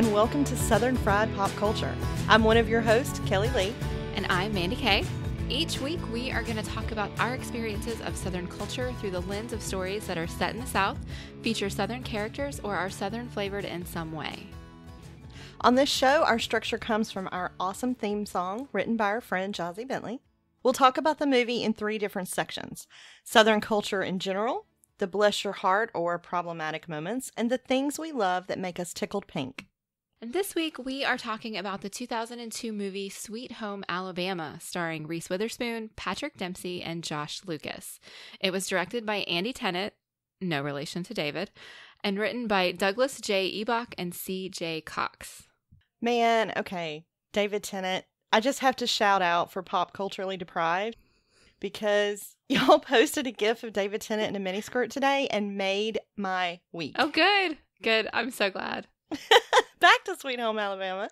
and welcome to Southern Fried Pop Culture. I'm one of your hosts, Kelly Lee. And I'm Mandi Kaye. Each week, we are going to talk about our experiences of Southern culture through the lens of stories that are set in the South, feature Southern characters, or are Southern flavored in some way. On this show, our structure comes from our awesome theme song written by our friend Jozi Bentley. We'll talk about the movie in 3 different sections: Southern culture in general, the bless your heart or problematic moments, and the things we love that make us tickled pink. And this week, we are talking about the 2002 movie Sweet Home Alabama, starring Reese Witherspoon, Patrick Dempsey, and Josh Lucas. It was directed by Andy Tennant, no relation to David, and written by Douglas J. Ebach and C.J. Cox. Man, okay, David Tennant. I just have to shout out for Pop Culturally Deprived because y'all posted a gif of David Tennant in a miniskirt today and made my week. Oh, good. Good. I'm so glad. Back to Sweet Home Alabama.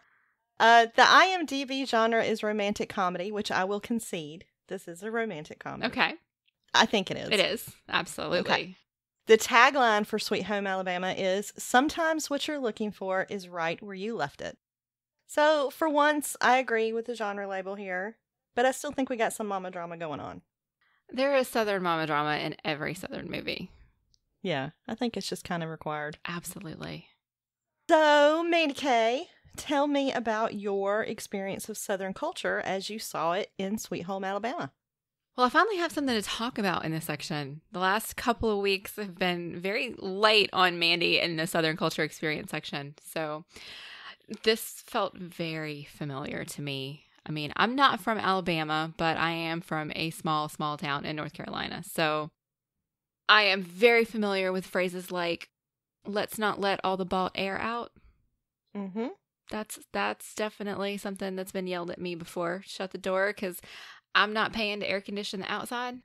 The IMDb genre is romantic comedy, which I will concede. This is a romantic comedy. Okay. I think it is. It is. Absolutely. Okay. The tagline for Sweet Home Alabama is, "Sometimes what you're looking for is right where you left it." So, for once, I agree with the genre label here, but I still think we got some mama drama going on. There is Southern mama drama in every Southern movie. Yeah, I think it's just kind of required. Absolutely. So, Mandi Kaye, tell me about your experience of Southern culture as you saw it in Sweet Home Alabama. Well, I finally have something to talk about in this section. The last couple of weeks have been very light on Mandi in the Southern culture experience section. So this felt very familiar to me. I mean, I'm not from Alabama, but I am from a small town in North Carolina. So I am very familiar with phrases like, "Let's not let all the bought air out." Mm-hmm. That's definitely something that's been yelled at me before. Shut the door because I'm not paying to air condition the outside.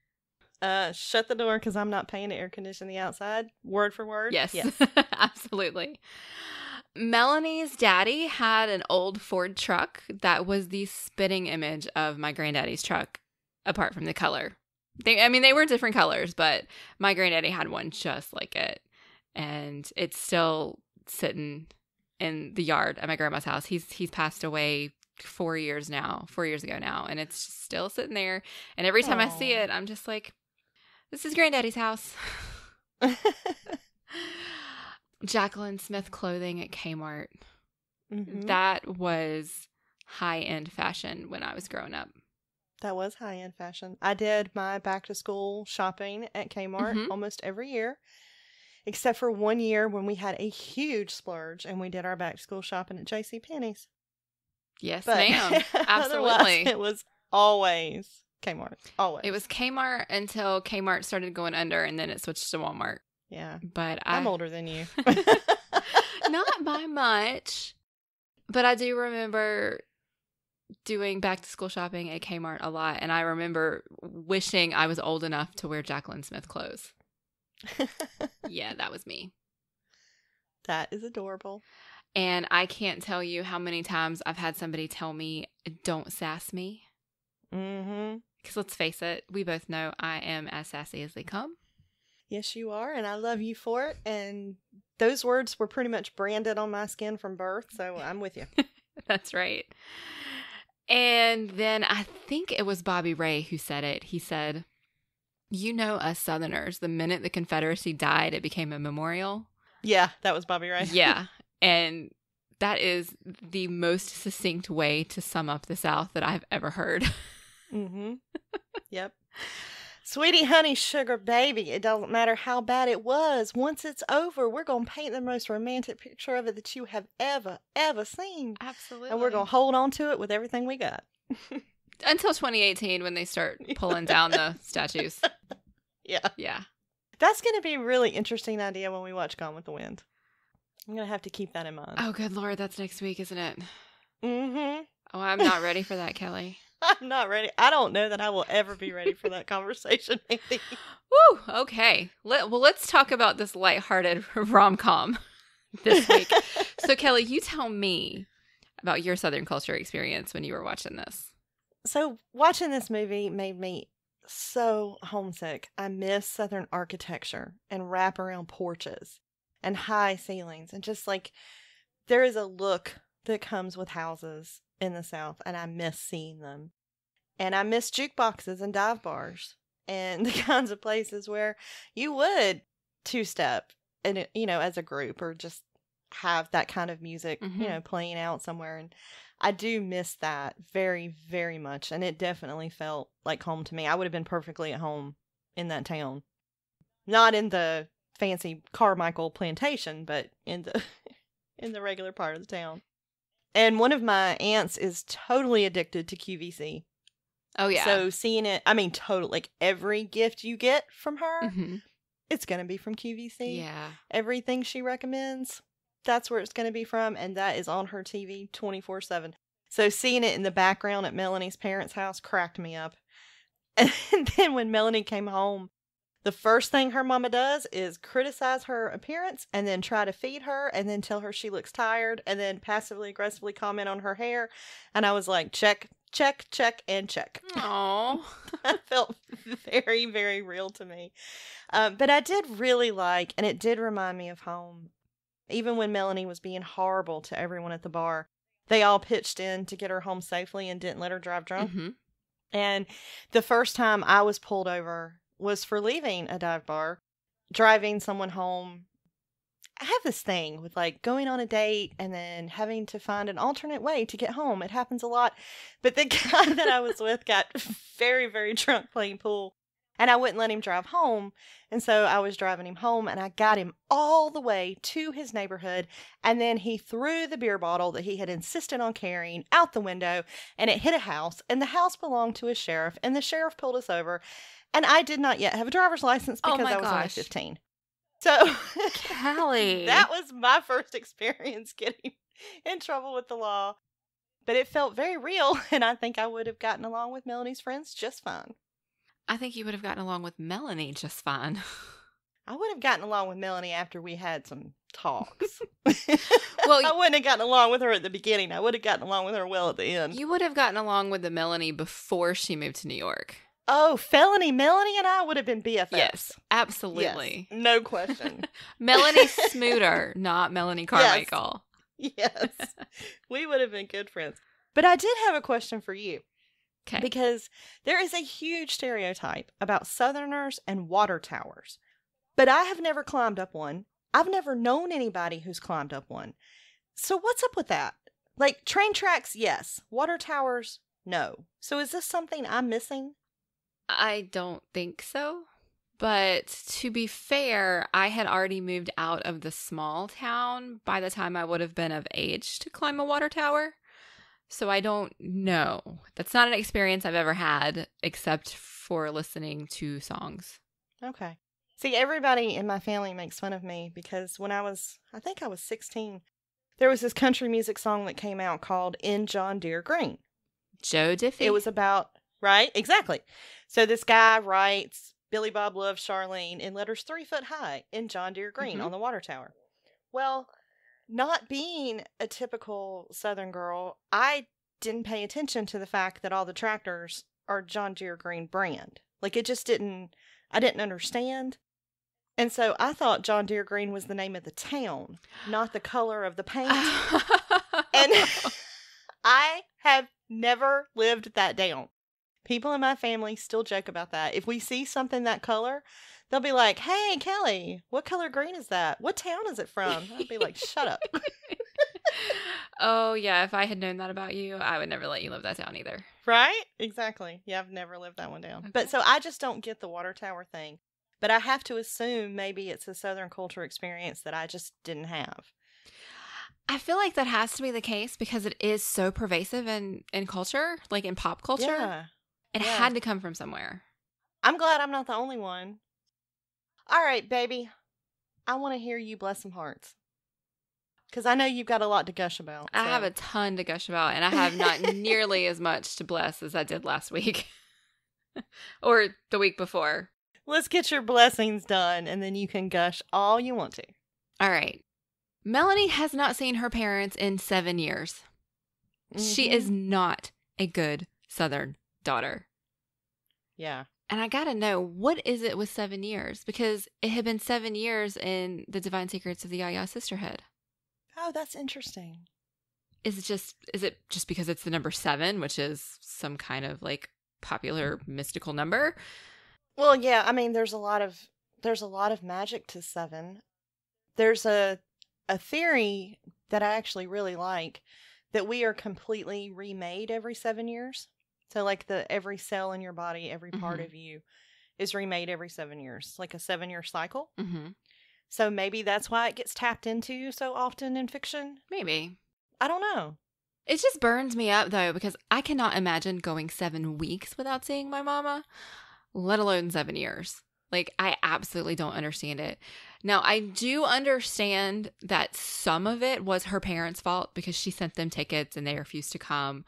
Shut the door because I'm not paying to air condition the outside. Word for word. Yes. Absolutely. Melanie's daddy had an old Ford truck that was the spitting image of my granddaddy's truck, apart from the color. They were different colors, but my granddaddy had one just like it. And it's still sitting in the yard at my grandma's house. He's passed away 4 years ago now, and it's still sitting there. And every time I see it, I'm just like, this is Granddaddy's house. Jacqueline Smith clothing at Kmart. Mm-hmm. That was high-end fashion when I was growing up. That was high-end fashion. I did my back-to-school shopping at Kmart almost every year, except for one year when we had a huge splurge and we did our back-to-school shopping at JCPenney's. Yes, ma'am. Absolutely. It was always Kmart. Always. It was Kmart until Kmart started going under, and then it switched to Walmart. Yeah. But I'm older than you. Not by much. But I do remember doing back-to-school shopping at Kmart a lot, and I remember wishing I was old enough to wear Jacqueline Smith clothes. Yeah, that was me. That is adorable. And I can't tell you how many times I've had somebody tell me, "Don't sass me." Mm-hmm. Because let's face it, we both know I am as sassy as they come. Yes, you are, and I love you for it. And those words were pretty much branded on my skin from birth, so I'm with you. That's right. And then I think it was Bobby Ray who said it. He said, "You know us Southerners, the minute the Confederacy died, it became a memorial." Yeah, that was Bobby Ray. Yeah. And that is the most succinct way to sum up the South that I've ever heard. Mm-hmm. Yep. Sweetie, honey, sugar, baby, it doesn't matter how bad it was. Once it's over, we're going to paint the most romantic picture of it that you have ever seen. Absolutely. And we're going to hold on to it with everything we got. Until 2018 when they start pulling down the statues. Yeah. Yeah. That's going to be a really interesting idea when we watch Gone with the Wind. I'm going to have to keep that in mind. Oh, good Lord. That's next week, isn't it? Mm-hmm. Oh, I'm not ready for that, Kelly. I'm not ready. I don't know that I will ever be ready for that conversation, maybe. Woo! Okay. Let's talk about this lighthearted rom-com this week. So, Kelly, you tell me about your Southern culture experience when you were watching this. So, watching this movie made me so homesick. I miss Southern architecture and wraparound porches and high ceilings and just like there is a look that comes with houses in the South, and I miss seeing them. And I miss jukeboxes and dive bars and the kinds of places where you would two-step and as a group, or just have that kind of music, playing out somewhere. And I do miss that very, very much. And it definitely felt like home to me. I would have been perfectly at home in that town. Not in the fancy Carmichael plantation, but in the in the regular part of the town. And one of my aunts is totally addicted to QVC. Oh, yeah. So seeing it, I mean, totally, like every gift you get from her, it's going to be from QVC. Yeah. Everything she recommends, that's where it's going to be from. And that is on her TV 24/7. So seeing it in the background at Melanie's parents' house cracked me up. And then when Melanie came home, the first thing her mama does is criticize her appearance and then try to feed her and then tell her she looks tired and then passively aggressively comment on her hair. And I was like, check, check, check, and check. Aww. That felt very, very real to me. But I did really like, and it did remind me of home. Even when Melanie was being horrible to everyone at the bar, they all pitched in to get her home safely and didn't let her drive drunk. And the first time I was pulled over was for leaving a dive bar, driving someone home. I have this thing with like going on a date and then having to find an alternate way to get home. It happens a lot. But the guy that I was with got very, very drunk playing pool, and I wouldn't let him drive home. And so I was driving him home, and I got him all the way to his neighborhood. And then he threw the beer bottle that he had insisted on carrying out the window, and it hit a house, and the house belonged to a sheriff, and the sheriff pulled us over. And I did not yet have a driver's license because I was only 15. So, Callie. That was my first experience getting in trouble with the law. But it felt very real, and I think I would have gotten along with Melanie's friends just fine. I think you would have gotten along with Melanie just fine. I would have gotten along with Melanie after we had some talks. Well, I wouldn't have gotten along with her at the beginning. I would have gotten along with her well at the end. You would have gotten along with the Melanie before she moved to New York. Oh, felony Melanie and I would have been BFFs. Yes, absolutely. Yes, no question. Melanie Smooter, not Melanie Carmichael. Yes. We would have been good friends. But I did have a question for you. Okay. Because there is a huge stereotype about Southerners and water towers. But I have never climbed up one. I've never known anybody who's climbed up one. So what's up with that? Like, train tracks, yes. Water towers, no. So is this something I'm missing? I don't think so. But to be fair, I had already moved out of the small town by the time I would have been of age to climb a water tower. So I don't know. That's not an experience I've ever had except for listening to songs. Okay. See, everybody in my family makes fun of me because when I think I was 16, there was this country music song that came out called In John Deere Green. Joe Diffie. It was about, right? Exactly. So this guy writes, Billy Bob loves Charlene in letters 3 foot high in John Deere Green on the water tower. Well, not being a typical Southern girl, I didn't pay attention to the fact that all the tractors are John Deere Green brand. Like, it just I didn't understand. And so I thought John Deere Green was the name of the town, not the color of the paint. And I have never lived that down. People in my family still joke about that. If we see something that color, they'll be like, hey, Kelly, what color green is that? What town is it from? I'd be like, shut up. Oh, yeah. If I had known that about you, I would never let you live that down either. Right? Exactly. Yeah, I've never lived that one down. Okay. But so I just don't get the water tower thing. But I have to assume maybe it's a Southern culture experience that I just didn't have. I feel like that has to be the case because it is so pervasive in culture, like in pop culture. Yeah. It had to come from somewhere. I'm glad I'm not the only one. All right, baby. I want to hear you bless some hearts. Because I know you've got a lot to gush about. So. I have a ton to gush about, and I have not nearly as much to bless as I did last week. Or the week before. Let's get your blessings done, and then you can gush all you want to. All right. Melanie has not seen her parents in 7 years. She is not a good Southern daughter. Yeah. And I gotta know, what is it with 7 years? Because it had been 7 years in the Divine Secrets of the Yaya Sisterhood. Oh, that's interesting. Is it just because it's the number 7, which is some kind of like popular mystical number? Well, yeah, I mean, there's a lot of magic to 7. There's a theory that I actually really like, that we are completely remade every 7 years. So like every cell in your body, every part of you is remade every 7 years, like a 7-year cycle. Mm-hmm. So maybe that's why it gets tapped into so often in fiction. Maybe. I don't know. It just burns me up, though, because I cannot imagine going 7 weeks without seeing my mama, let alone 7 years. Like, I absolutely don't understand it. Now, I do understand that some of it was her parents' fault because she sent them tickets and they refused to come.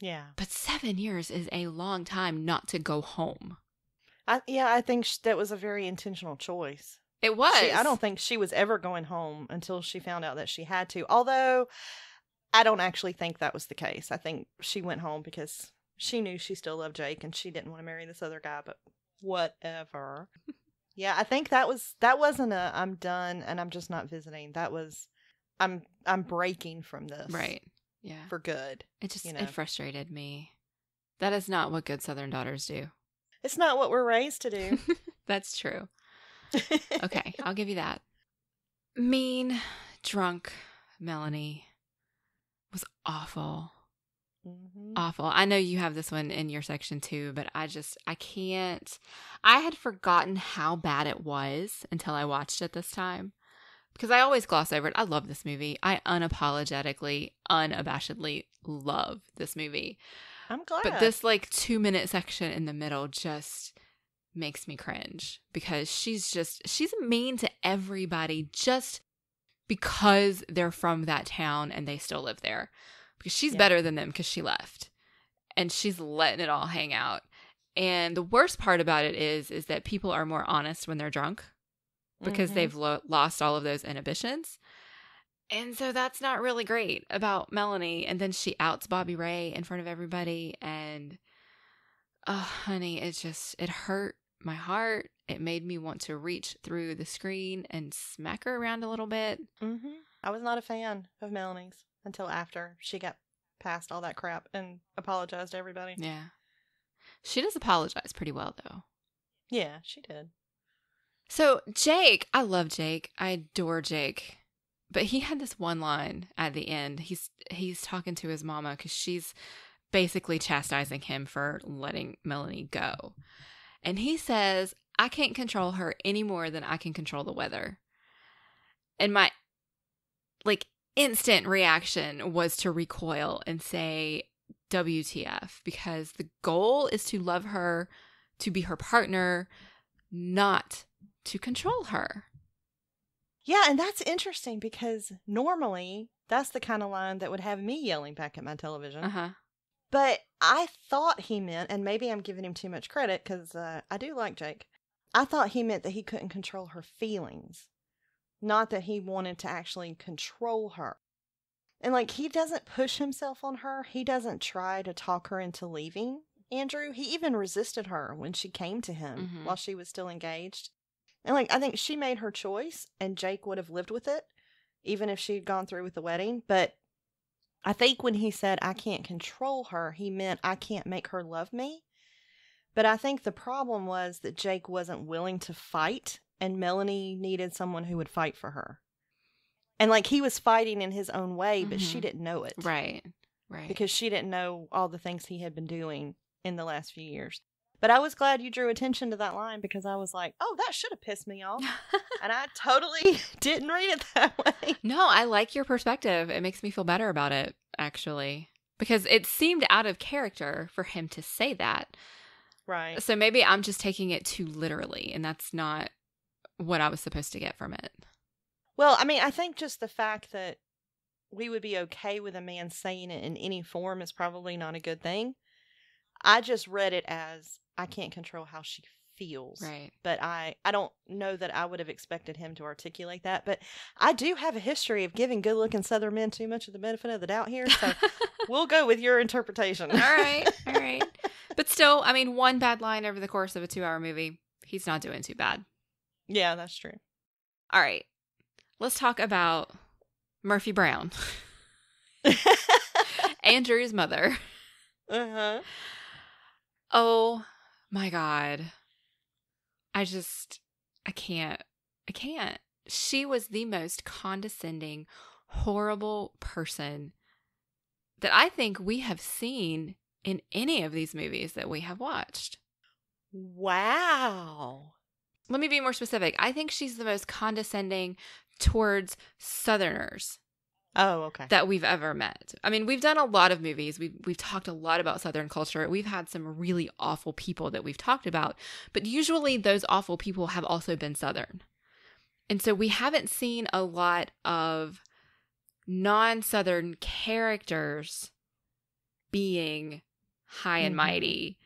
Yeah. But 7 years is a long time not to go home. I think that was a very intentional choice. It was. I don't think she was ever going home until she found out that she had to. Although, I don't actually think that was the case. I think she went home because she knew she still loved Jake and she didn't want to marry this other guy, but whatever. Yeah, I think that wasn't a I'm done and I'm just not visiting. That was I'm breaking from this. Right. Yeah. For good. It just it frustrated me. That is not what good Southern daughters do. It's not what we're raised to do. That's true. Okay, I'll give you that. Mean, drunk Melanie was awful. Mm-hmm. Awful. I know you have this one in your section too, but I can't. I had forgotten how bad it was until I watched it this time. Because I always gloss over it. I love this movie. I unabashedly love this movie. I'm glad. But this 2-minute section in the middle just makes me cringe because she's mean to everybody just because they're from that town and they still live there. Because she's better than them because she left. And she's letting it all hang out. And the worst part about it is that people are more honest when they're drunk because they've lost all of those inhibitions. And so that's not really great about Melanie. And then she outs Bobby Ray in front of everybody. And, oh, honey, it hurt my heart. It made me want to reach through the screen and smack her around a little bit. Mm-hmm. I was not a fan of Melanie's until after she got past all that crap and apologized to everybody. Yeah. She does apologize pretty well, though. Yeah, she did. So, Jake, I love Jake. I adore Jake. But he had this one line at the end. He's talking to his mama because she's basically chastising him for letting Melanie go. And he says, I can't control her any more than I can control the weather. And my, instant reaction was to recoil and say, WTF, because the goal is to love her, to be her partner, not to control her. Yeah, and that's interesting because normally that's the kind of line that would have me yelling back at my television. Uh-huh. But I thought he meant, and maybe I'm giving him too much credit because I do like Jake. I thought he meant that he couldn't control her feelings, not that he wanted to actually control her. And he doesn't push himself on her. He doesn't try to talk her into leaving Andrew. He even resisted her when she came to him while she was still engaged. And I think she made her choice and Jake would have lived with it, even if she had gone through with the wedding. But I think when he said, I can't control her, he meant I can't make her love me. But I think the problem was that Jake wasn't willing to fight and Melanie needed someone who would fight for her. And he was fighting in his own way, but she didn't know it. Right. Because she didn't know all the things he had been doing in the last few years. But I was glad you drew attention to that line because I was like, oh, that should have pissed me off. And I totally didn't read it that way. No, I like your perspective. It makes me feel better about it, actually. Because it seemed out of character for him to say that. Right. So maybe I'm just taking it too literally, and that's not what I was supposed to get from it. Well, I mean, I think just the fact that we would be okay with a man saying it in any form is probably not a good thing. I just read it as, I can't control how she feels. Right. But I don't know that I would have expected him to articulate that. But I do have a history of giving good-looking Southern men too much of the benefit of the doubt here. So we'll go with your interpretation. All right. But still, I mean, one bad line over the course of a 2-hour movie, he's not doing too bad. Yeah, that's true. All right. Let's talk about Murphy Brown. Andrew's mother. Uh-huh. Oh my God. I can't. She was the most condescending, horrible person that I think we have seen in any of these movies that we have watched. Wow. Let me be more specific. I think she's the most condescending towards Southerners. Oh, okay. That we've ever met. I mean, we've done a lot of movies. We've talked a lot about Southern culture. We've had some really awful people that we've talked about, but usually those awful people have also been Southern. And so we haven't seen a lot of non-Southern characters being high and mighty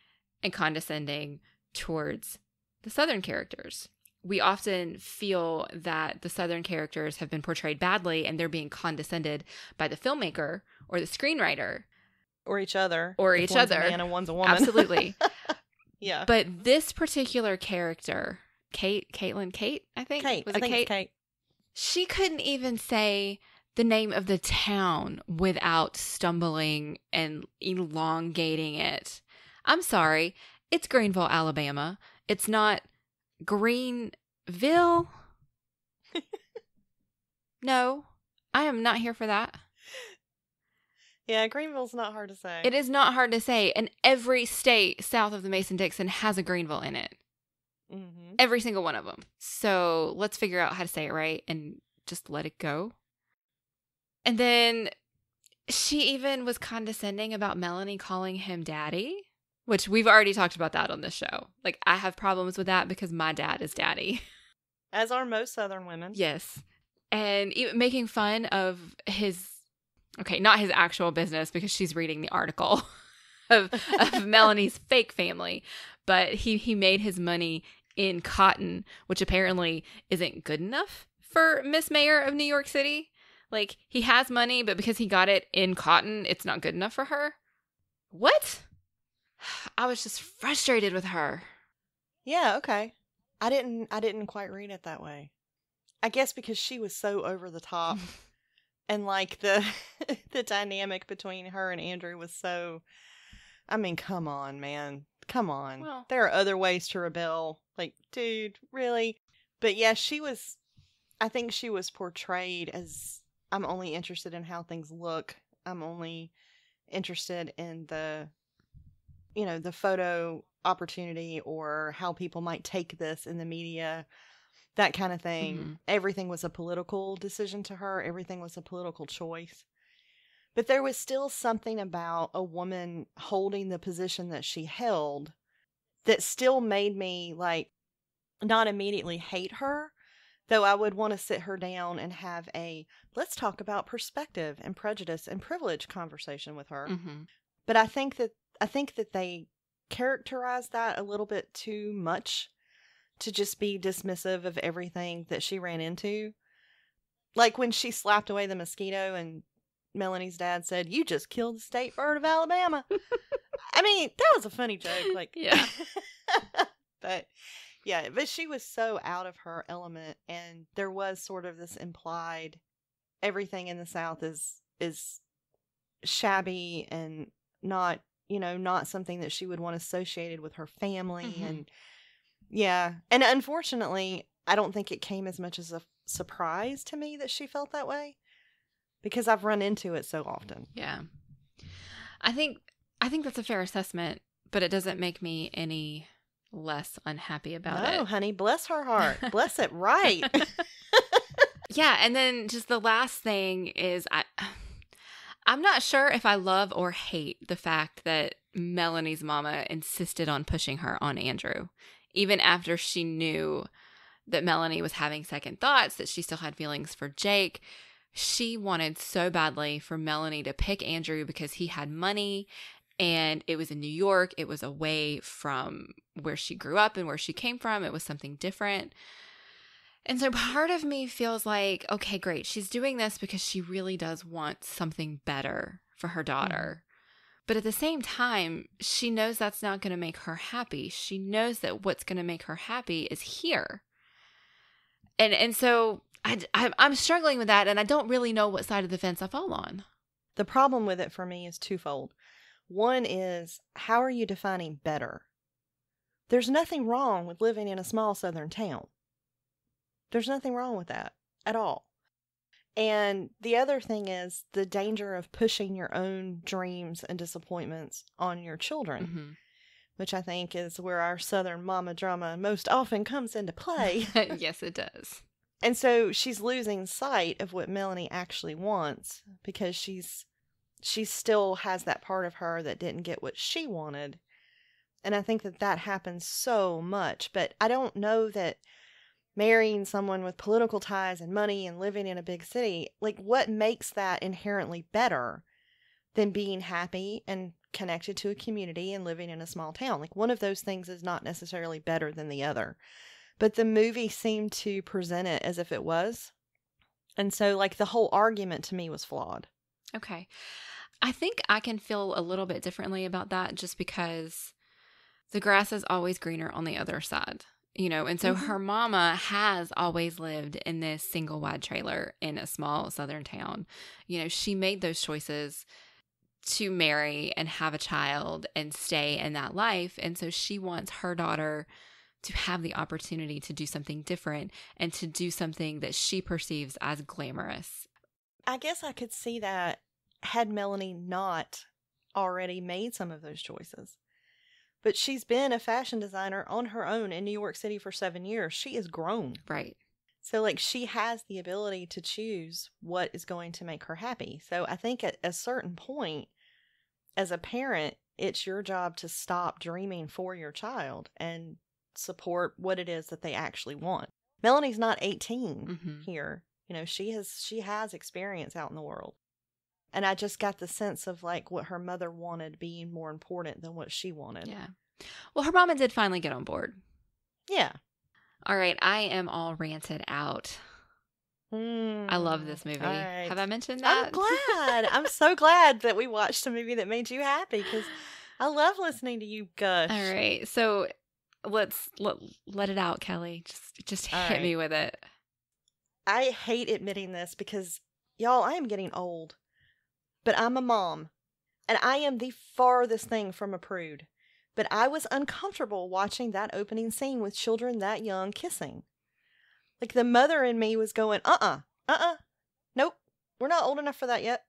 and condescending towards the Southern characters. We often feel that the Southern characters have been portrayed badly and they're being condescended by the filmmaker or the screenwriter. Or each other. Or if each one's other. A man and one's a woman. Absolutely. Yeah. But this particular character, Kate, I think? Kate. Was I it think Kate? it's Kate. She couldn't even say the name of the town without stumbling and elongating it. I'm sorry. It's Greenville, Alabama. It's not Greenville? No, I am not here for that. Yeah, Greenville's not hard to say. It is not hard to say, and every state south of the Mason-Dixon has a Greenville in it. Mm-hmm. Every single one of them. So let's figure out how to say it right and just let it go. And then she even was condescending about Melanie calling him daddy, which we've already talked about that on this show. Like, I have problems with that because my dad is daddy. As are most Southern women. Yes. And even making fun of his, okay, not his actual business because she's reading the article of Melanie's fake family, but he made his money in cotton, which apparently isn't good enough for Miss Mayor of New York City. Like, he has money, but because he got it in cotton, it's not good enough for her. What? I was just frustrated with her. Yeah, okay. I didn't quite read it that way. I guess because she was so over the top and like the dynamic between her and Andrew was so, I mean, come on, man. Come on. Well, there are other ways to rebel. Like, dude, really? But yeah, I think she was portrayed as, I'm only interested in how things look. I'm only interested in the photo opportunity or how people might take this in the media, that kind of thing. Mm-hmm. Everything was a political decision to her. Everything was a political choice. But there was still something about a woman holding the position that she held that still made me, like, not immediately hate her, though I would want to sit her down and have a, let's talk about perspective and prejudice and privilege conversation with her. Mm-hmm. But I think that they characterized that a little bit too much to just be dismissive of everything that she ran into. Like when she slapped away the mosquito and Melanie's dad said, "You just killed the state bird of Alabama." I mean, that was a funny joke. Like, yeah. But she was so out of her element, and there was sort of this implied everything in the South is shabby and not something that she would want associated with her family. Mm-hmm. And yeah. And unfortunately, I don't think it came as much as a surprise to me that she felt that way because I've run into it so often. Yeah. I think that's a fair assessment, but it doesn't make me any less unhappy about it. No, honey, bless her heart. Bless it right. Yeah, and then just the last thing is I'm not sure if I love or hate the fact that Melanie's mama insisted on pushing her on Andrew, even after she knew that Melanie was having second thoughts, that she still had feelings for Jake. She wanted so badly for Melanie to pick Andrew because he had money and it was in New York. It was away from where she grew up and where she came from. It was something different. And so part of me feels like, okay, great. She's doing this because she really does want something better for her daughter. Mm-hmm. But at the same time, she knows that's not going to make her happy. She knows that what's going to make her happy is here. And so I'm struggling with that, and I don't really know what side of the fence I fall on. The problem with it for me is twofold. One is, how are you defining better? There's nothing wrong with living in a small southern town. There's nothing wrong with that at all. And the other thing is the danger of pushing your own dreams and disappointments on your children, which I think is where our southern mama drama most often comes into play. Yes, it does. And so she's losing sight of what Melanie actually wants because she still has that part of her that didn't get what she wanted. And I think that happens so much. But I don't know that marrying someone with political ties and money and living in a big city, like, what makes that inherently better than being happy and connected to a community and living in a small town? Like, one of those things is not necessarily better than the other. But the movie seemed to present it as if it was. And so, like, the whole argument to me was flawed. Okay. I think I can feel a little bit differently about that just because the grass is always greener on the other side. You know, and so her mama has always lived in this single wide trailer in a small southern town. You know, she made those choices to marry and have a child and stay in that life. And so she wants her daughter to have the opportunity to do something different and to do something that she perceives as glamorous. I guess I could see that had Melanie not already made some of those choices. But she's been a fashion designer on her own in New York City for 7 years. She is grown. Right. So, like, she has the ability to choose what is going to make her happy. So I think at a certain point, as a parent, it's your job to stop dreaming for your child and support what it is that they actually want. Melanie's not 18 here. You know, she has experience out in the world. And I just got the sense of, like, what her mother wanted being more important than what she wanted. Yeah. Well, her mama did finally get on board. Yeah. All right. I am all ranted out. I love this movie. Right. Have I mentioned that? I'm glad. I'm so glad that we watched a movie that made you happy because I love listening to you gush. All right. So let's let it out, Kelly. Just hit me with it. I hate admitting this because, y'all, I am getting old. But I'm a mom, and I am the farthest thing from a prude. But I was uncomfortable watching that opening scene with children that young kissing. Like, the mother in me was going, nope, we're not old enough for that yet.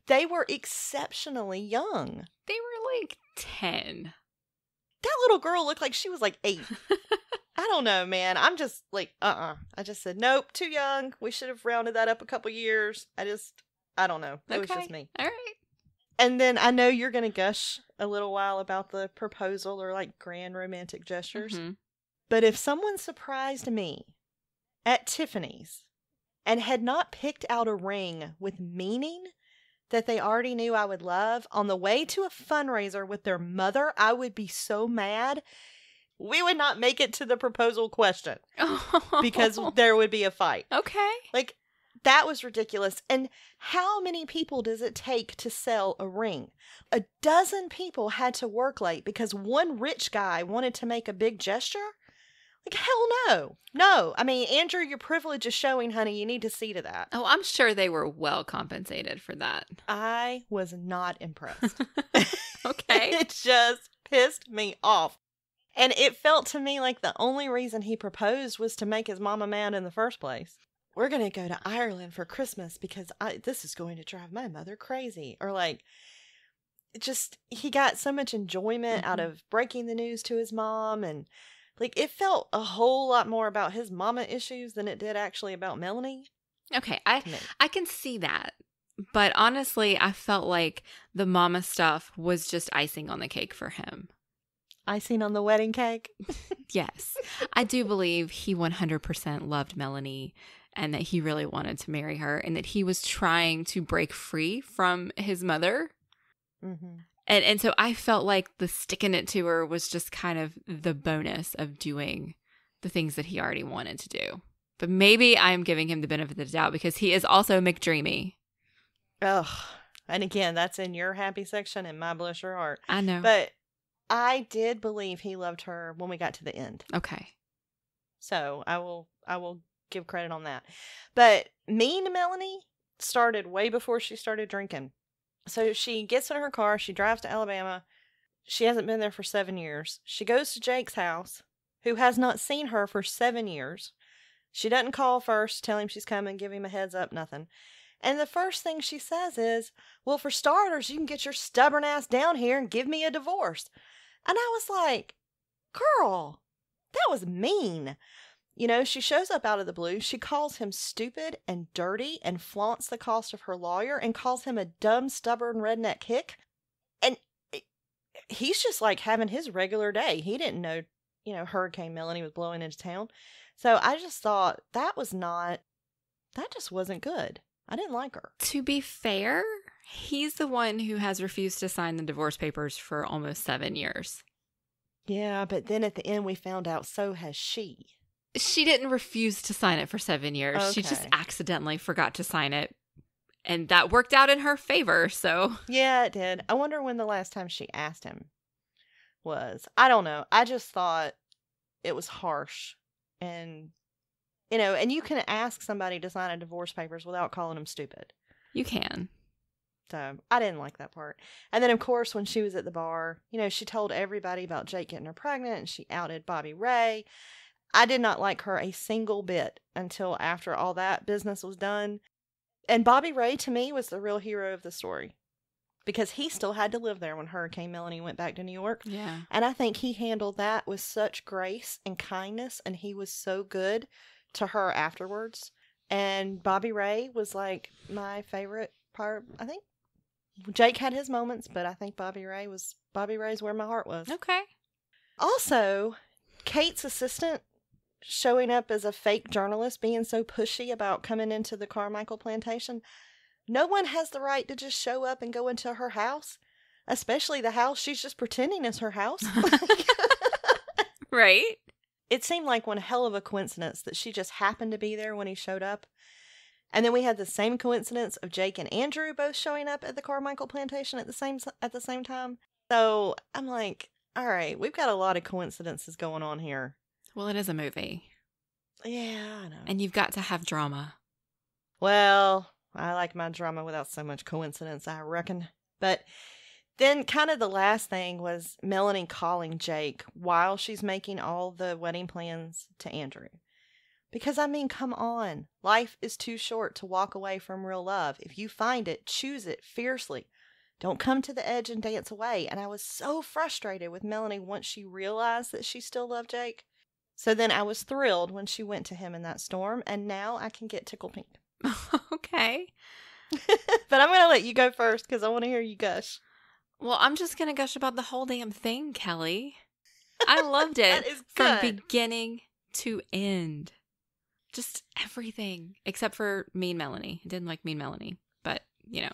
They were exceptionally young. They were like 10. That little girl looked like she was like 8. I don't know, man. I'm just like, I just said, nope, too young. We should have rounded that up a couple years. I don't know. It was just me. All right. And then I know you're going to gush a little while about the proposal or like grand romantic gestures. But if someone surprised me at Tiffany's and had not picked out a ring with meaning that they already knew I would love on the way to a fundraiser with their mother, I would be so mad. We would not make it to the proposal question because there would be a fight. Okay. Like, that was ridiculous. And how many people does it take to sell a ring? 12 people had to work late because one rich guy wanted to make a big gesture? Like, hell no. No. I mean, Andrew, your privilege is showing, honey. You need to see to that. Oh, I'm sure they were well compensated for that. I was not impressed. Okay. It just pissed me off. And it felt to me like the only reason he proposed was to make his mama mad in the first place. We're going to go to Ireland for Christmas because this is going to drive my mother crazy. Or like, he got so much enjoyment out of breaking the news to his mom. And like, it felt a whole lot more about his mama issues than it did actually about Melanie. Okay, I can see that. But honestly, I felt like the mama stuff was just icing on the cake for him. Icing on the wedding cake? Yes. I do believe he 100% loved Melanie and that he really wanted to marry her and that he was trying to break free from his mother. And so I felt like the sticking it to her was just kind of the bonus of doing the things that he already wanted to do. But maybe I'm giving him the benefit of the doubt because he is also McDreamy. Ugh. And again, that's in your happy section and my bless your heart. I know. But I did believe he loved her when we got to the end. Okay. So I will give credit on that. But mean Melanie started way before she started drinking. So she gets in her car. She drives to Alabama. She hasn't been there for 7 years. She goes to Jake's house, who has not seen her for 7 years. She doesn't call first, tell him she's coming, give him a heads up, nothing. And the first thing she says is, well, for starters, you can get your stubborn ass down here and give me a divorce. And I was like, girl, that was mean. You know, she shows up out of the blue. She calls him stupid and dirty and flaunts the cost of her lawyer and calls him a dumb, stubborn redneck hick. And he's just like having his regular day. He didn't know, you know, Hurricane Melanie was blowing into town. So I just thought that just wasn't good. I didn't like her. To be fair, he's the one who has refused to sign the divorce papers for almost 7 years. Yeah, but then at the end we found out so has she. She didn't refuse to sign it for 7 years. Okay. She just accidentally forgot to sign it. And that worked out in her favor, so. Yeah, it did. I wonder when the last time she asked him was. I don't know. I just thought it was harsh. And, you know, and you can ask somebody to sign a divorce papers without calling them stupid. You can. So I didn't like that part. And then, of course, when she was at the bar, you know, she told everybody about Jake getting her pregnant and she outed Bobby Ray. I did not like her a single bit until after all that business was done. And Bobby Ray, to me, was the real hero of the story. Because he still had to live there when Hurricane Melanie went back to New York. Yeah. And I think he handled that with such grace and kindness. And he was so good to her afterwards. And Bobby Ray was like my favorite part, I think. Jake had his moments, but I think Bobby Ray's where my heart was. Okay. Also, Kate's assistant showing up as a fake journalist, being so pushy about coming into the Carmichael plantation. No one has the right to just show up and go into her house, especially the house she's just pretending is her house. Right? It seemed like one hell of a coincidence that she just happened to be there when he showed up. And then we had the same coincidence of Jake and Andrew both showing up at the Carmichael plantation at the same time. So I'm like, all right, we've got a lot of coincidences going on here. Well, it is a movie. Yeah, I know. And you've got to have drama. Well, I like my drama without so much coincidence, I reckon. But then kind of the last thing was Melanie calling Jake while she's making all the wedding plans to Andrew. Because, I mean, come on. Life is too short to walk away from real love. If you find it, choose it fiercely. Don't come to the edge and dance away. And I was so frustrated with Melanie once she realized that she still loved Jake. So then I was thrilled when she went to him in that storm, and now I can get tickle pink. Okay. But I'm going to let you go first because I want to hear you gush. Well, I'm just going to gush about the whole damn thing, Kelly. I loved it That is from good. beginning to end. Just everything except for Mean Melanie. I didn't like Mean Melanie, but, you know.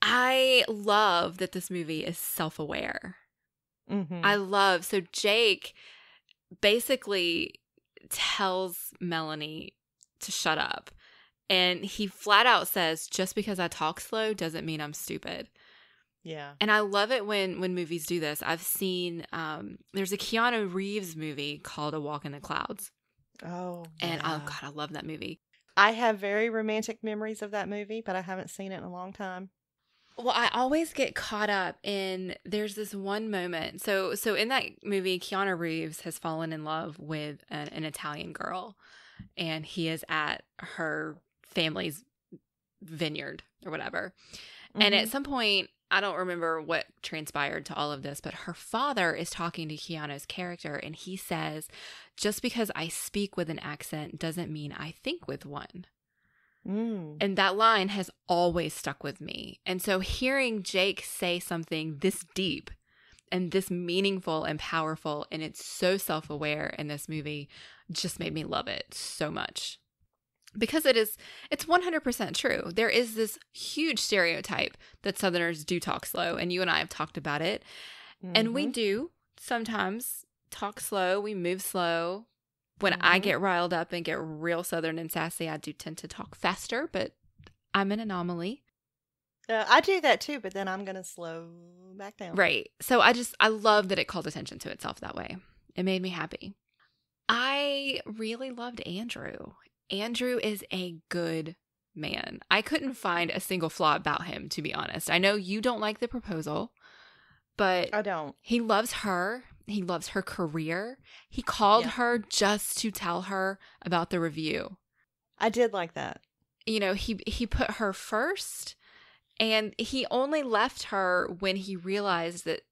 I love that this movie is self-aware. Mm-hmm. So Jake basically tells Melanie to shut up. And he flat out says, just because I talk slow doesn't mean I'm stupid. Yeah. And I love it when movies do this. I've seen, there's a Keanu Reeves movie called A Walk in the Clouds. Oh, And, yeah. oh God, I love that movie. I have very romantic memories of that movie, but I haven't seen it in a long time. Well, I always get caught up in, there's this one moment. So in that movie, Keanu Reeves has fallen in love with an Italian girl, and he is at her family's vineyard or whatever. Mm-hmm. And at some point, I don't remember what transpired to all of this, but her father is talking to Keanu's character, and he says, just because I speak with an accent doesn't mean I think with one. And that line has always stuck with me. And so hearing Jake say something this deep and this meaningful and powerful, and it's so self-aware in this movie, just made me love it so much. Because it's 100% true. There is this huge stereotype that Southerners do talk slow, and you and I have talked about it. Mm-hmm. And we do sometimes talk slow. We move slow. When I get riled up and get real Southern and sassy, I do tend to talk faster, but I'm an anomaly. I do that too, but then I'm going to slow back down. Right. So I love that it called attention to itself that way. It made me happy. I really loved Andrew. Andrew is a good man. I couldn't find a single flaw about him, to be honest. I know you don't like the proposal, but I don't. he loves her. He loves her career. He called Yeah. her just to tell her about the review. I did like that. You know, he put her first, and he only left her when he realized that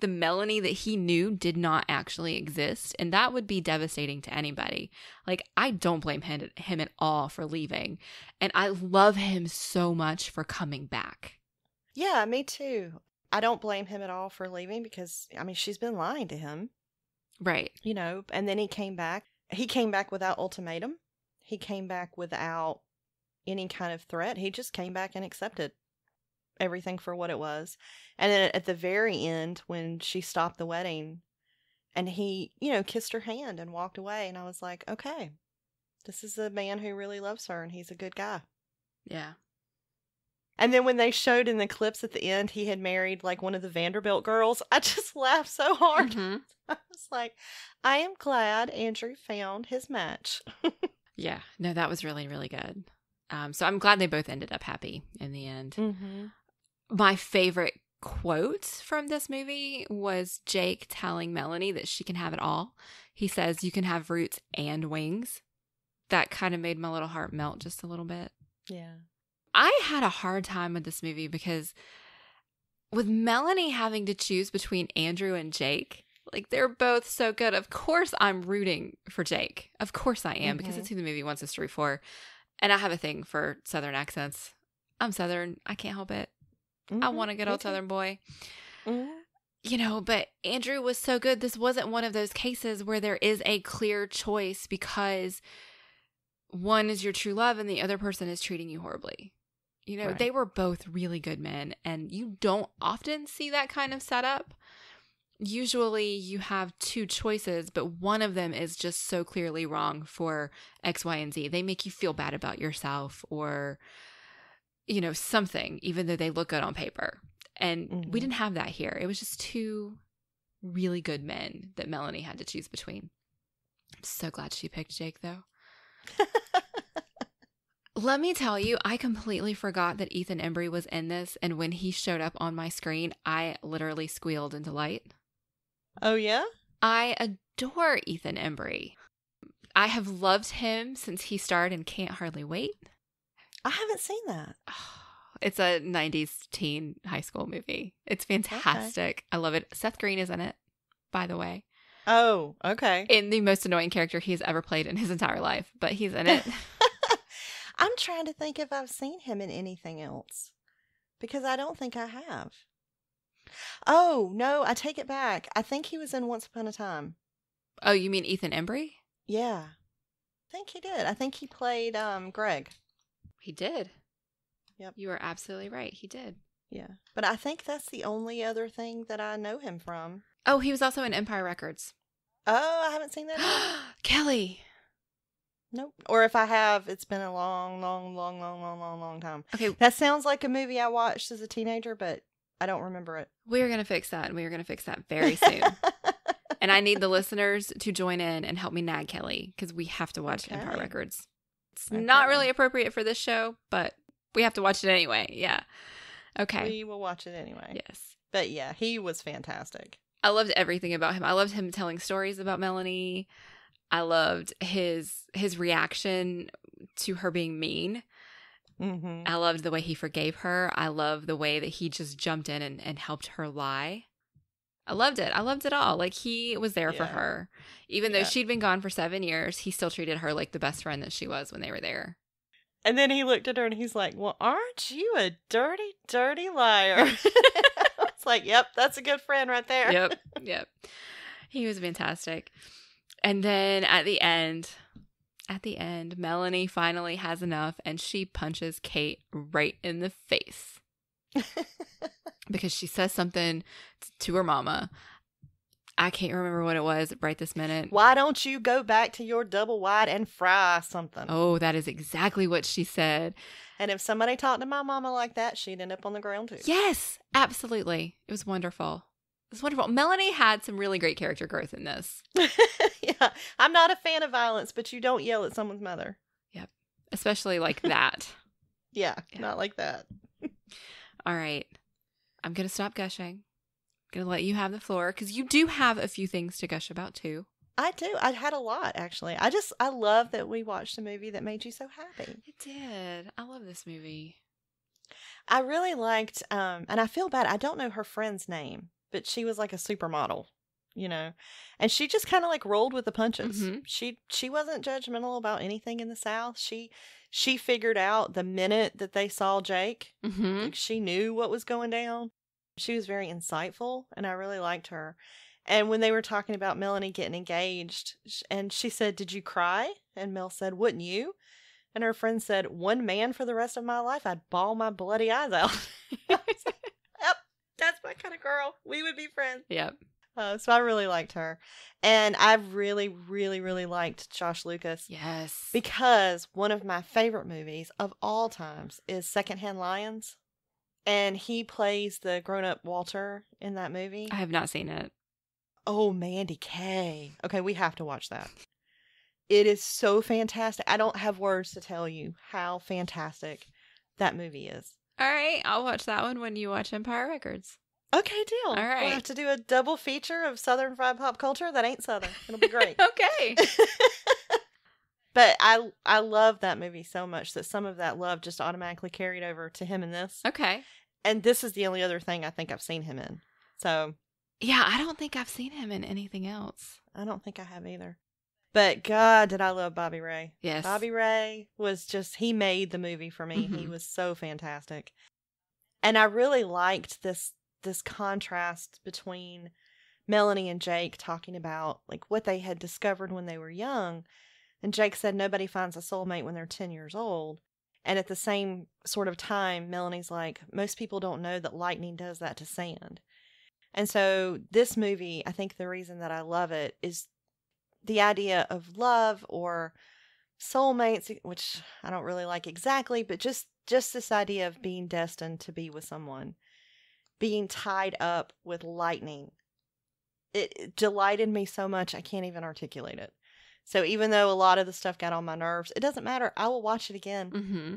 the Melanie that he knew did not actually exist, and that would be devastating to anybody. Like, I don't blame him at all for leaving, and I love him so much for coming back. Yeah, me too. I don't blame him at all for leaving because, I mean, she's been lying to him, Right. you know, and then he came back. He came back without ultimatum. He came back without any kind of threat. He just came back and accepted everything for what it was. And then at the very end, when she stopped the wedding and he, you know, kissed her hand and walked away, and I was like, okay, this is a man who really loves her and he's a good guy. Yeah. And then when they showed in the clips at the end, he had married like one of the Vanderbilt girls, I just laughed so hard. Mm-hmm. I was like, I am glad Andrew found his match. Yeah. No, that was really, really good. So I'm glad they both ended up happy in the end. Mm-hmm. My favorite quote from this movie was Jake telling Melanie that she can have it all. He says, "You can have roots and wings." That kind of made my little heart melt just a little bit. Yeah. I had a hard time with this movie because with Melanie having to choose between Andrew and Jake, like, they're both so good. Of course I'm rooting for Jake. Of course I am, because it's who the movie wants us to root for. And I have a thing for Southern accents. I'm Southern. I can't help it. I want a good old Southern boy. Mm-hmm. You know, but Andrew was so good. This wasn't one of those cases where there is a clear choice because one is your true love and the other person is treating you horribly. You know, Right. They were both really good men, and you don't often see that kind of setup. Usually you have two choices, but one of them is just so clearly wrong for X, Y, and Z. They make you feel bad about yourself or, you know, something, even though they look good on paper. And we didn't have that here. It was just two really good men that Melanie had to choose between. I'm so glad she picked Jake, though. Let me tell you, I completely forgot that Ethan Embry was in this, and when he showed up on my screen, I literally squealed in delight. Oh, yeah? I adore Ethan Embry. I have loved him since he starred in Can't Hardly Wait. I haven't seen that. It's a 90s teen high school movie. It's fantastic. Okay. I love it. Seth Green is in it, by the way. Oh, okay. In the most annoying character he's ever played in his entire life, but he's in it. I'm trying to think if I've seen him in anything else, because I don't think I have. Oh, no, I take it back. I think he was in Once Upon a Time. Oh, you mean Ethan Embry? Yeah. I think he did. I think he played Greg. He did. Yep. You are absolutely right. He did. Yeah. But I think that's the only other thing that I know him from. Oh, he was also in Empire Records. Oh, I haven't seen that either. Kelly. Nope. Or if I have, it's been a long time. Okay. That sounds like a movie I watched as a teenager, but I don't remember it. We're going to fix that, and we are going to fix that very soon. And I need the listeners to join in and help me nag Kelly, because we have to watch Empire Records. It's not really appropriate for this show, but we have to watch it anyway. Yeah. Okay. We will watch it anyway. Yes. But yeah, he was fantastic. I loved everything about him. I loved him telling stories about Melanie. I loved his reaction to her being mean. Mm-hmm. I loved the way he forgave her. I loved the way that he just jumped in and helped her lie. I loved it. I loved it all. Like, he was there for her. Even though she'd been gone for 7 years, he still treated her like the best friend that she was when they were there. And then he looked at her and he's like, well, aren't you a dirty, dirty liar? It's like, yep, that's a good friend right there. Yep. He was fantastic. And then at the end, Melanie finally has enough and she punches Kate right in the face. Because she says something to her mama. I can't remember what it was right this minute. Why don't you go back to your double wide and fry something? Oh, that is exactly what she said. And if somebody talked to my mama like that, she'd end up on the ground too. Yes, absolutely. It was wonderful. It was wonderful. Melanie had some really great character growth in this. Yeah, I'm not a fan of violence, but you don't yell at someone's mother. Yep. Especially like that. Yeah, not like that. All right. I'm going to stop gushing. I'm going to let you have the floor because you do have a few things to gush about too. I do. I had a lot, actually. I love that we watched a movie that made you so happy. It did. I love this movie. I really liked, and I feel bad, I don't know her friend's name, but she was like a supermodel, you know, and she just kind of like rolled with the punches. Mm-hmm. She wasn't judgmental about anything in the South. She figured out the minute that they saw Jake, Mm-hmm. like she knew what was going down. She was very insightful, and I really liked her. And when they were talking about Melanie getting engaged, and she said, "Did you cry?" And Mel said, "Wouldn't you?" And her friend said, "One man for the rest of my life, I'd bawl my bloody eyes out." I was like, yep, that's my kind of girl. We would be friends. Yep. So I really liked her. And I really, really, really liked Josh Lucas. Yes. Because one of my favorite movies of all times is Secondhand Lions. And he plays the grown-up Walter in that movie. I have not seen it. Oh, Mandi Kaye. Okay, we have to watch that. It is so fantastic. I don't have words to tell you how fantastic that movie is. All right. I'll watch that one when you watch Empire Records. Okay, deal. All right. We'll have to do a double feature of Southern fried pop culture that ain't Southern. It'll be great. Okay. But I love that movie so much that some of that love just automatically carried over to him in this. Okay. And this is the only other thing I think I've seen him in. So. Yeah, I don't think I've seen him in anything else. I don't think I have either. But God, did I love Bobby Ray. Yes. Bobby Ray was just, he made the movie for me. Mm-hmm. He was so fantastic. And I really liked this contrast between Melanie and Jake talking about like what they had discovered when they were young. And Jake said nobody finds a soulmate when they're 10 years old. And at the same sort of time, Melanie's like, most people don't know that lightning does that to sand. And so this movie, I think the reason that I love it is the idea of love or soulmates, which I don't really like exactly, but just this idea of being destined to be with someone, being tied up with lightning. It delighted me so much, I can't even articulate it. So even though a lot of the stuff got on my nerves, it doesn't matter. I will watch it again. Mm-hmm.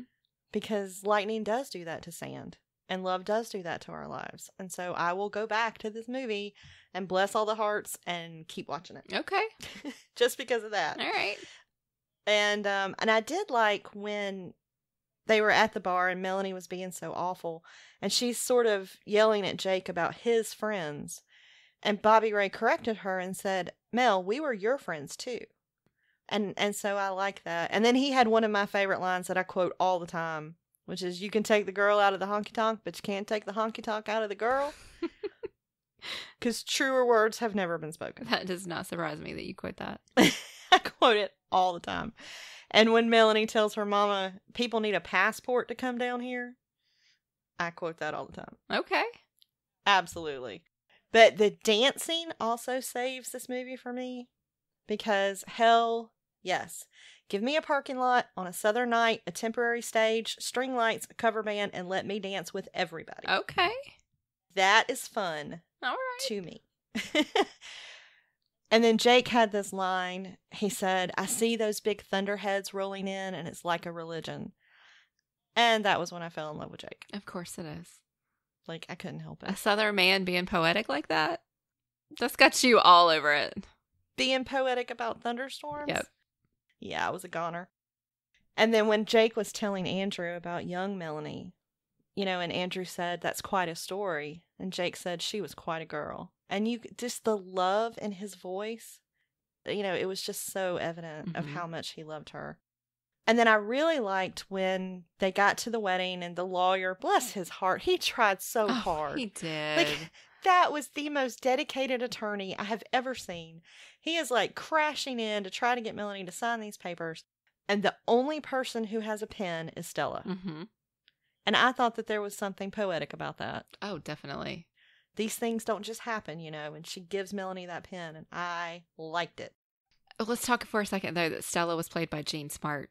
Because lightning does do that to sand. And love does do that to our lives. And so I will go back to this movie and bless all the hearts and keep watching it. Okay. Just because of that. All right. And I did like when they were at the bar and Melanie was being so awful. And she's sort of yelling at Jake about his friends. And Bobby Ray corrected her and said, "Mel, we were your friends too." And so I like that. And then he had one of my favorite lines that I quote all the time, which is, "You can take the girl out of the honky-tonk, but you can't take the honky-tonk out of the girl." Because truer words have never been spoken. That does not surprise me that you quote that. I quote it all the time. And when Melanie tells her mama, people need a passport to come down here, I quote that all the time. Okay. Absolutely. But the dancing also saves this movie for me. Because hell, yes. Give me a parking lot on a southern night, a temporary stage, string lights, a cover band, and let me dance with everybody. Okay. That is fun. All right. To me. And then Jake had this line. He said, "I see those big thunderheads rolling in, and it's like a religion." And that was when I fell in love with Jake. Of course it is. Like, I couldn't help A it. southern man being poetic like that? That's got you all over it. Being poetic about thunderstorms? Yep. Yeah, I was a goner. And then when Jake was telling Andrew about young Melanie, and Andrew said, "That's quite a story." And Jake said, "She was quite a girl." And just the love in his voice, it was just so evident of how much he loved her. And then I really liked when they got to the wedding and the lawyer, bless his heart, he tried so hard. He did. Like, that was the most dedicated attorney I have ever seen. He is like crashing in to try to get Melanie to sign these papers. And the only person who has a pen is Stella. Mm-hmm. And I thought that there was something poetic about that. Oh, definitely. These things don't just happen, and she gives Melanie that pen, and I liked it. Let's talk for a second, though, that Stella was played by Jean Smart.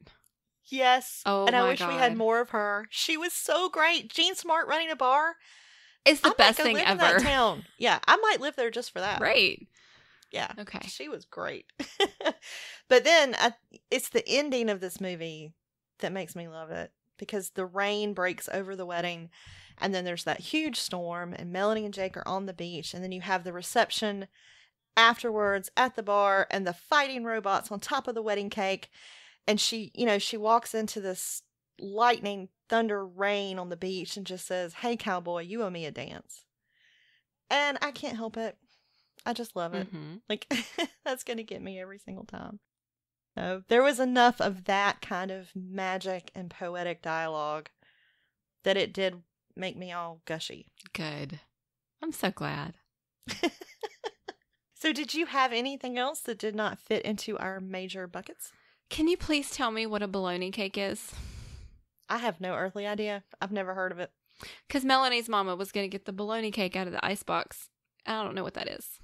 Yes. Oh, and I my wish God. we had more of her. She was so great. Jean Smart running a bar. It's the best I thing might go live ever. in that town. Yeah, I might live there just for that. Right. Yeah. Okay. She was great. But then it's the ending of this movie that makes me love it, because the rain breaks over the wedding, and then there's that huge storm, and Melanie and Jake are on the beach, and then you have the reception afterwards at the bar, and the fighting robots on top of the wedding cake, and she walks into this lightning, thunder, rain on the beach and just says, "Hey, cowboy, you owe me a dance." And I can't help it. I just love it. Mm-hmm. Like, that's going to get me every single time. So there was enough of that kind of magic and poetic dialogue that it did make me all gushy. Good. I'm so glad. So did you have anything else that did not fit into our major buckets? Can you please tell me what a bologna cake is? I have no earthly idea. I've never heard of it. Because Melanie's mama was going to get the bologna cake out of the icebox. I don't know what that is.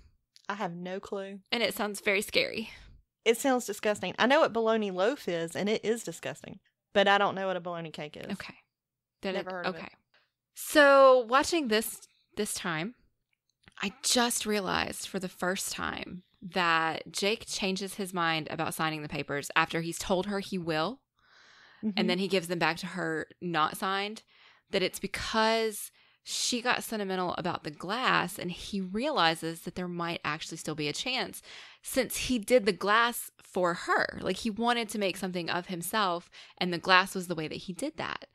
I have no clue. And it sounds very scary. It sounds disgusting. I know what bologna loaf is, and it is disgusting. But I don't know what a bologna cake is. Okay. Never heard of it. Okay. So watching this time, I just realized for the first time that Jake changes his mind about signing the papers after he's told her he will, and then he gives them back to her not signed, that it's because she got sentimental about the glass, and he realizes that there might actually still be a chance since he did the glass for her. Like, he wanted to make something of himself, and the glass was the way that he did that.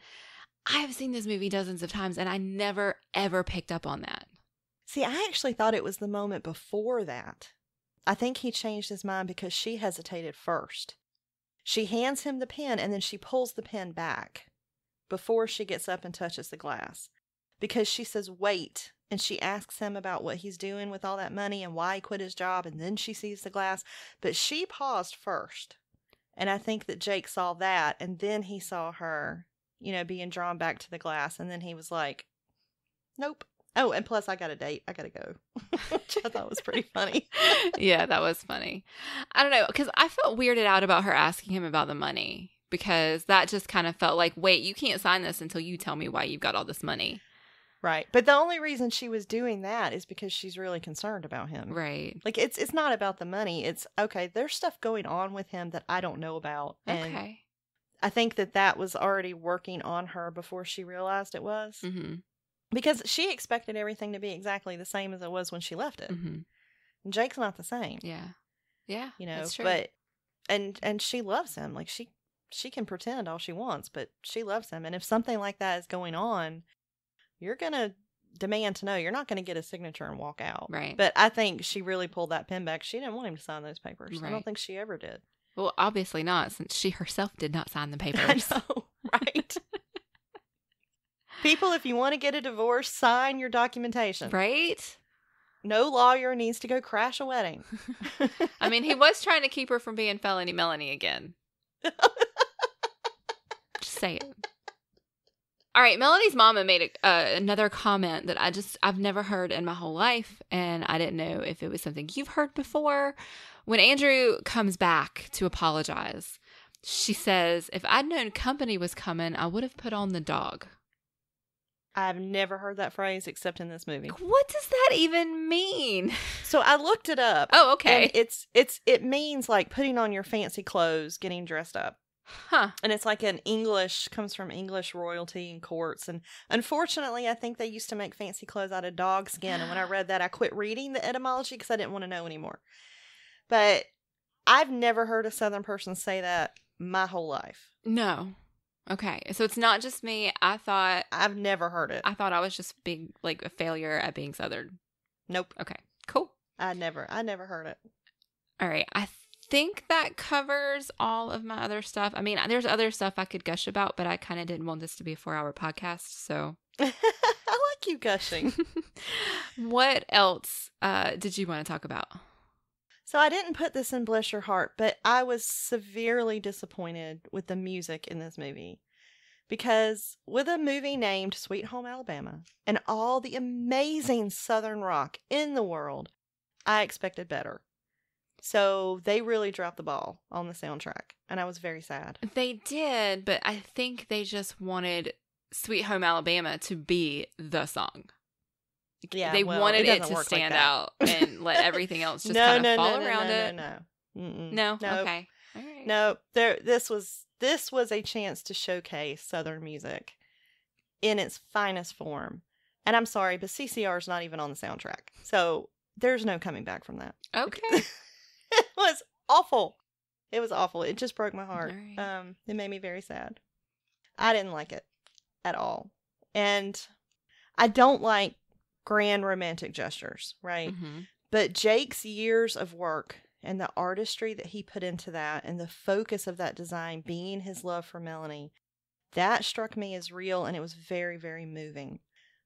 I have seen this movie dozens of times, and I never, ever picked up on that. See, I actually thought it was the moment before that. I think he changed his mind because she hesitated first. She hands him the pen, and then she pulls the pen back before she gets up and touches the glass. Because she says, wait, and she asks him about what he's doing with all that money and why he quit his job, and then she sees the glass. But she paused first. And I think that Jake saw that, and then he saw her, being drawn back to the glass, and then he was like, nope. Oh, and plus I got a date. I got to go. Which I thought was pretty funny. Yeah, that was funny. I don't know, because I felt weirded out about her asking him about the money, because that just kind of felt like, wait, you can't sign this until you tell me why you've got all this money. Right. But the only reason she was doing that is because she's really concerned about him. Right. Like, it's not about the money. It's, okay, there's stuff going on with him that I don't know about. And Okay. I think that was already working on her before she realized it was. Mm-hmm. Because she expected everything to be exactly the same as it was when she left it. Mm-hmm. And Jake's not the same. Yeah. Yeah. That's true. But, and she loves him. Like, she can pretend all she wants, but she loves him. And if something like that is going on, you're going to demand to know. You're not going to get a signature and walk out. Right. But I think she really pulled that pen back. She didn't want him to sign those papers. Right. I don't think she ever did. Well, obviously not, since she herself did not sign the papers. I know, right? People, if you want to get a divorce, sign your documentation. Right? No lawyer needs to go crash a wedding. I mean, he was trying to keep her from being felony Melanie again. Just saying. All right, Melanie's mama made another comment that I've never heard in my whole life, and I didn't know if it was something you've heard before. When Andrew comes back to apologize, she says, if I'd known company was coming, I would have put on the dog. I've never heard that phrase except in this movie. What does that even mean? So I looked it up. Oh, okay. And it means like putting on your fancy clothes, getting dressed up. Huh. And it's like comes from English royalty and courts. And unfortunately, I think they used to make fancy clothes out of dog skin. And when I read that, I quit reading the etymology because I didn't want to know anymore. But I've never heard a Southern person say that my whole life. No. Okay. So it's not just me. I've never heard it. I thought I was just being like a failure at being Southern. Nope. Okay. Cool. I never heard it. All right. I think that covers all of my other stuff. I mean, there's other stuff I could gush about, but I kind of didn't want this to be a 4-hour podcast, so. I like you gushing. What else did you want to talk about? So I didn't put this in Bless Your Heart, but I was severely disappointed with the music in this movie. Because with a movie named Sweet Home Alabama and all the amazing Southern rock in the world, I expected better. So they really dropped the ball on the soundtrack, and I was very sad. They did, but I think they just wanted Sweet Home Alabama to be the song. Yeah, They well, wanted it doesn't to work like stand that. out and let everything else just kind of fall around it. No. Mm-mm. No? Nope. Okay. All right. No, this was a chance to showcase Southern music in its finest form. And I'm sorry, but CCR is not even on the soundtrack. So there's no coming back from that. Okay. It was awful. It was awful. It just broke my heart. All right. It made me very sad. I didn't like it at all. And I don't like grand romantic gestures, right? Mm-hmm. But Jake's years of work and the artistry that he put into that and the focus of that design being his love for Melanie, that struck me as real, and it was very, very moving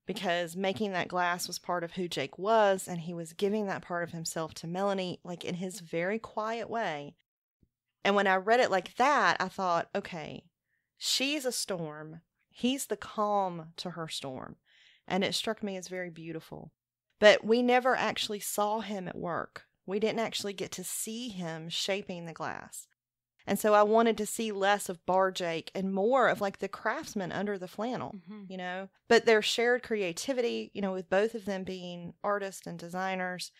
because making that glass was part of who Jake was, and he was giving that part of himself to Melanie, like in his very quiet way. And when I read it like that, I thought, okay, she's a storm. He's the calm to her storm. And it struck me as very beautiful. But we never actually saw him at work. We didn't actually get to see him shaping the glass. And so I wanted to see less of Bar Jake and more of like the craftsman under the flannel, you know. But their shared creativity, you know, with both of them being artists and designers,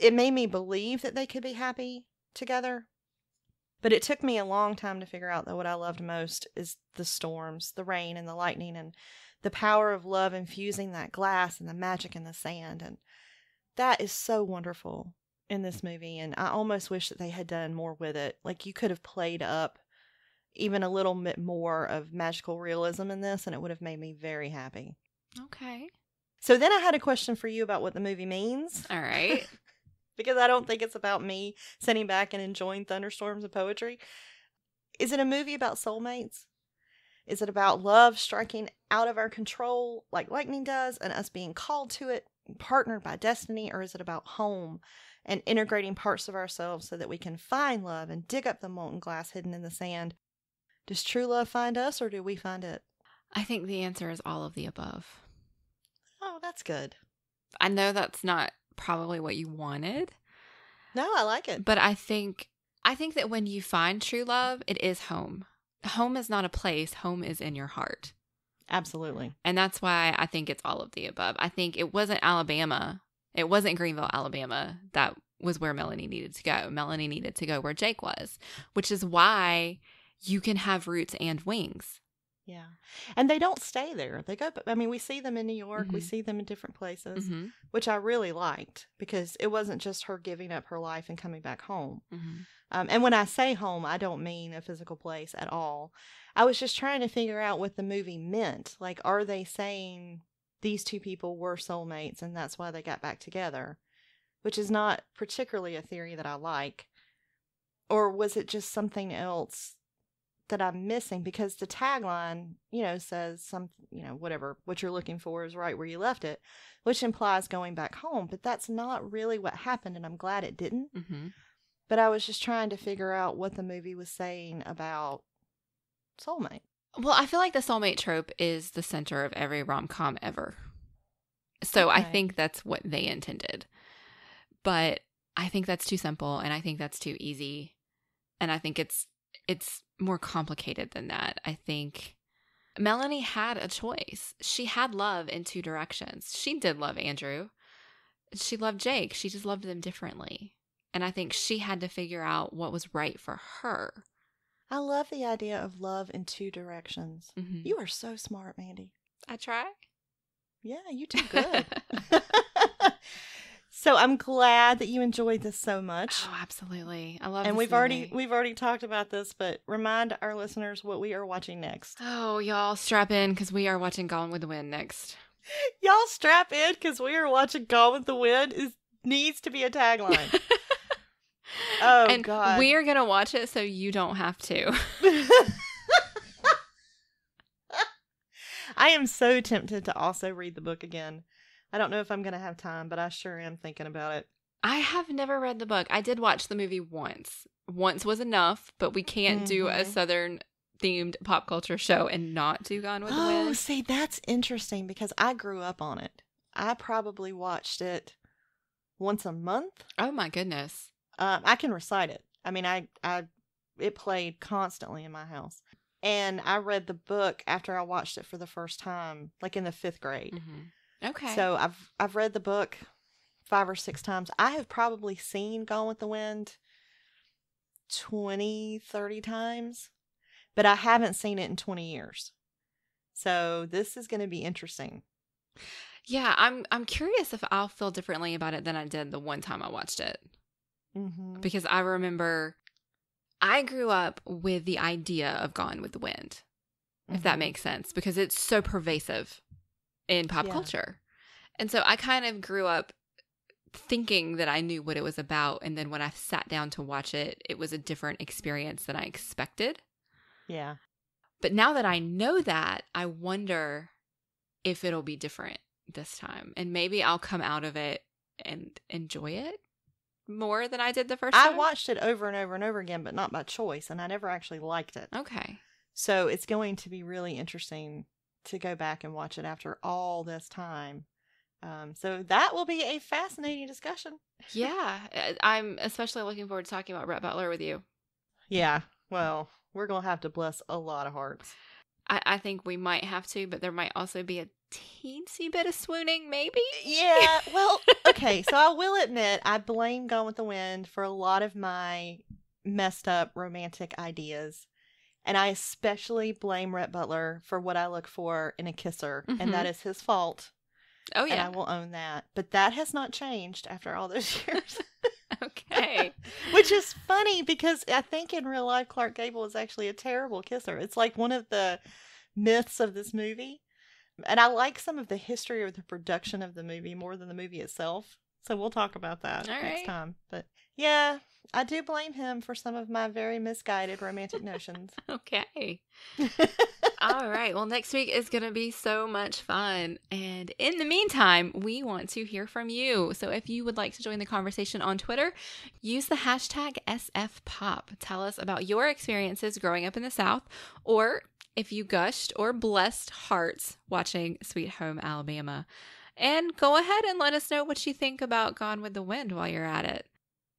it made me believe that they could be happy together. But it took me a long time to figure out that what I loved most is the storms, the rain and the lightning, and the power of love infusing that glass and the magic in the sand. And that is so wonderful in this movie. And I almost wish that they had done more with it. Like you could have played up even a little bit more of magical realism in this, and it would have made me very happy. Okay. So then I had a question for you about what the movie means. All right. Because I don't think it's about me sitting back and enjoying thunderstorms and poetry. Is it a movie about soulmates? Is it about love striking out of our control like lightning does and us being called to it, partnered by destiny? Or is it about home and integrating parts of ourselves so that we can find love and dig up the molten glass hidden in the sand? Does true love find us, or do we find it? I think the answer is all of the above. Oh, that's good. I know that's not probably what you wanted. No, I like it. But I think that when you find true love, it is home. Home is not a place. Home is in your heart. Absolutely. And that's why I think it's all of the above. I think it wasn't Alabama. It wasn't Greenville, Alabama. That was where Melanie needed to go. Melanie needed to go where Jake was, which is why you can have roots and wings. Yeah. And they don't stay there. They go, I mean, we see them in New York. Mm-hmm. We see them in different places, Mm-hmm. which I really liked because it wasn't just her giving up her life and coming back home. Mm-hmm. And when I say home, I don't mean a physical place at all. I was just trying to figure out what the movie meant. Like, are they saying these two people were soulmates and that's why they got back together? Which is not particularly a theory that I like. Or was it just something else that I'm missing? Because the tagline, you know, says whatever, what you're looking for is right where you left it, which implies going back home. But that's not really what happened, and I'm glad it didn't. Mm-hmm. But I was just trying to figure out what the movie was saying about soulmate. Well, I feel like the soulmate trope is the center of every rom-com ever. So I think that's what they intended. But I think that's too simple, and I think that's too easy. And I think it's more complicated than that. I think Melanie had a choice. She had love in two directions. She did love Andrew. She loved Jake. She just loved them differently. And I think she had to figure out what was right for her. I love the idea of love in two directions. Mm-hmm. You are so smart, Mandy. I try. Yeah, you do good. So I'm glad that you enjoyed this so much. Oh, absolutely. I love and this we've movie. already talked about this, but remind our listeners what we are watching next. Oh, y'all strap in because we are watching Gone with the Wind next. Y'all strap in because we are watching Gone with the Wind. It needs to be a tagline. Oh, and God. we are going to watch it so you don't have to. I am so tempted to also read the book again. I don't know if I'm going to have time, but I sure am thinking about it. I have never read the book. I did watch the movie once. Once was enough, but we can't do a Southern themed pop culture show and not do Gone with the Wind. Oh, see, that's interesting because I grew up on it. I probably watched it once a month. Oh my goodness. I can recite it. I mean, it played constantly in my house. And I read the book after I watched it for the first time, like in the 5th grade. Mm-hmm. Okay. So I've read the book 5 or 6 times. I have probably seen Gone with the Wind 20, 30 times, but I haven't seen it in 20 years. So this is going to be interesting. Yeah, I'm curious if I'll feel differently about it than I did the one time I watched it. Mm-hmm. Because I remember I grew up with the idea of Gone with the Wind, if that makes sense, because it's so pervasive in pop culture. And so I kind of grew up thinking that I knew what it was about. And then when I sat down to watch it, it was a different experience than I expected. Yeah. But now that I know that, I wonder if it'll be different this time. And maybe I'll come out of it and enjoy it more than I did the first time. I watched it over and over and over again, but not by choice, and I never actually liked it. Okay. So it's going to be really interesting to go back and watch it after all this time. So that will be a fascinating discussion. Yeah. I'm especially looking forward to talking about Rhett Butler with you. Yeah. Well, we're going to have to bless a lot of hearts. I think we might have to, but there might also be a teensy bit of swooning, maybe? Yeah. Well, okay. So I will admit I blame Gone with the Wind for a lot of my messed up romantic ideas. And I especially blame Rhett Butler for what I look for in a kisser. Mm-hmm. And that is his fault. Oh, yeah. And I will own that. But that has not changed after all those years. Okay. Which is funny because I think in real life, Clark Gable is actually a terrible kisser. It's like one of the myths of this movie. And I like some of the history of the production of the movie more than the movie itself. So we'll talk about that next time. But yeah, I do blame him for some of my very misguided romantic notions. Okay. All right. Well, next week is going to be so much fun. And in the meantime, we want to hear from you. So if you would like to join the conversation on Twitter, use the hashtag SFPop. Tell us about your experiences growing up in the South, or if you gushed or blessed hearts watching Sweet Home Alabama. And go ahead and let us know what you think about Gone with the Wind while you're at it.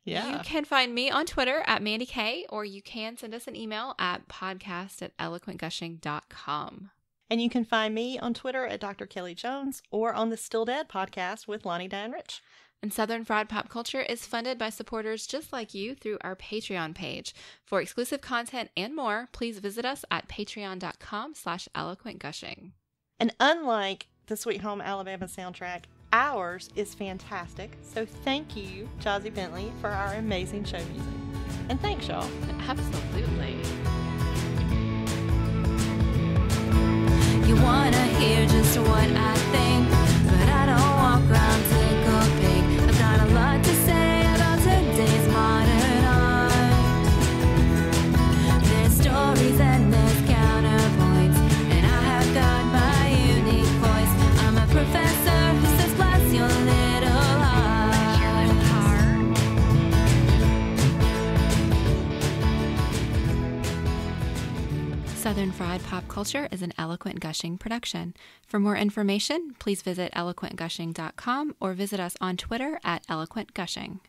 Yeah. You can find me on Twitter at Mandi Kaye, or you can send us an email at podcast@eloquentgushing.com. And you can find me on Twitter at Dr. Kelly Jones, or on the Still Dead podcast with Lonnie Danrich. And Southern Fried Pop Culture is funded by supporters just like you through our Patreon page. For exclusive content and more, please visit us at patreon.com/eloquentgushing. And unlike the Sweet Home Alabama soundtrack, ours is fantastic. So thank you, Jozi Bentley, for our amazing show music. And thanks, y'all. Absolutely. You wanna hear just what I think, but I don't walk around tickle pink. I've got a lot to say about today's modern art. There's stories and there's counterpoints, and I have got my unique voice. I'm a professor who says bless your little heart. Southern Fried Pop Culture is an Eloquent Gushing production. For more information, please visit eloquentgushing.com or visit us on Twitter at eloquentgushing.